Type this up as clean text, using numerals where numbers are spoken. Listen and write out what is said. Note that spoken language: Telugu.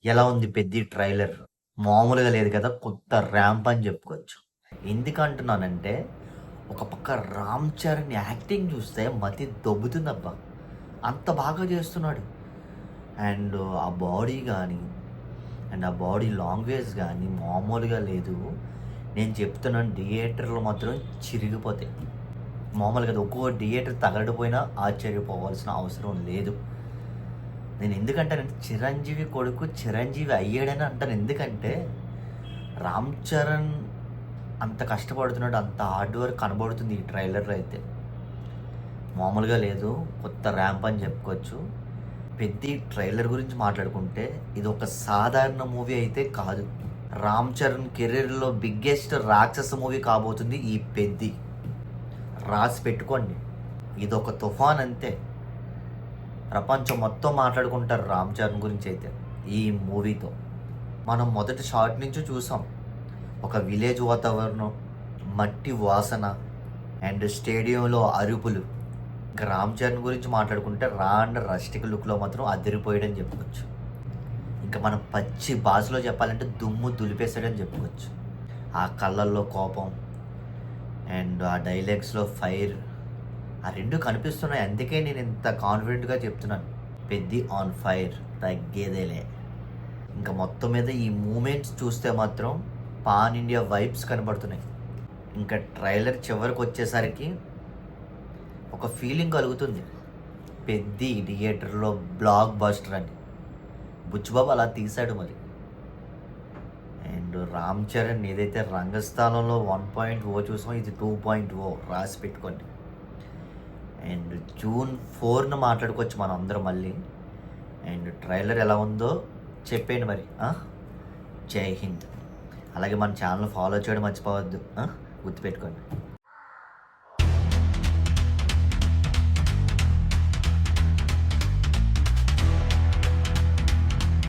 ఎలా ఉంది 'పెద్ది' ట్రైలర్? మామూలుగా లేదు కదా! కొత్త ర్యాంప్ అని చెప్పుకోవచ్చు. ఎందుకంటున్నానంటే, ఒక పక్క 'రామ్ చరణ్' యాక్టింగ్ చూస్తే మతి దొబ్బుతుందబ్బా! అంత బాగా చేస్తున్నాడు. అండ్ ఆ బాడీ గానీ, అండ్ ఆ బాడీ లాంగ్వేజ్ గానీ మామూలుగా లేదు. నేను చెప్తున్నాను థియేటర్‌లో మాత్రం చిరిగిపోతాయి. మామూలుగా కాదు. ఒక్కో థియేటర్ తగలడిపోయినా ఆశ్చర్యపోవాల్సిన అవసరం లేదు. నేను ఎందుకంటానంటే చిరంజీవి కొడుకు చిరంజీవి అయ్యాడని అంటాను. ఎందుకంటే రామ్ చరణ్ అంత కష్టపడుతున్నాడు, అంత హార్డ్ వర్క్ కనబడుతుంది ఈ ట్రైలర్లో అయితే. మామూలుగా లేదు, కొత్త ర్యాంప్ అని చెప్పుకోవచ్చు. పెద్ది ట్రైలర్ గురించి మాట్లాడుకుంటే ఇది ఒక సాధారణ మూవీ అయితే కాదు. రామ్ చరణ్ కెరీర్లో బిగ్గెస్ట్ రాక్షస మూవీ కాబోతుంది ఈ పెద్ది. రాసి పెట్టుకోండి, ఇది ఒక తుఫాన్ అంతే. ప్రపంచం మొత్తం మాట్లాడుకుంటారు రామ్ చరణ్ గురించి అయితే ఈ మూవీతో. మనం మొదటి షార్ట్ నుంచి చూసాం, ఒక విలేజ్ వాతావరణం, మట్టి వాసన అండ్ స్టేడియంలో అరుపులు. ఇంకా రామ్ చరణ్ గురించి మాట్లాడుకుంటే అండ్ రస్టిక్ లుక్లో మాత్రం అదిరిపోయాడని చెప్పుకోవచ్చు. ఇంకా మనం పచ్చి భాషలో చెప్పాలంటే దుమ్ము దులిపేశాడని చెప్పుకోవచ్చు. ఆ కళ్ళల్లో కోపం అండ్ ఆ డైలాగ్స్లో ఫైర్, ఆ రెండు కనిపిస్తున్నాయి. అందుకే నేను ఇంత కాన్ఫిడెంట్గా చెప్తున్నాను, పెద్ది ఆన్ ఫైర్, తగ్గేదేలే. ఇంకా మొత్తం మీద ఈ మూమెంట్స్ చూస్తే మాత్రం పాన్ ఇండియా వైబ్స్ కనబడుతున్నాయి. ఇంకా ట్రైలర్ చివరికి వచ్చేసరికి ఒక ఫీలింగ్ కలుగుతుంది, పెద్ది థియేటర్లో బ్లాక్ బస్టర్ అని. బుచ్చిబాబు అలా తీశాడు మరి. అండ్ రామ్ చరణ్ ఏదైతే రంగస్థలంలో 1.0 చూసామో ఇది 2.0 రాసి పెట్టుకోండి. అండ్ June 4న మాట్లాడుకోవచ్చు మనం అందరం మళ్ళీ. అండ్ ట్రైలర్ ఎలా ఉందో చెప్పేయండి మరి. జై హింద్. అలాగే మన ఛానల్ ఫాలో చేయడం మర్చిపోవద్దు, గుర్తుపెట్టుకోండి.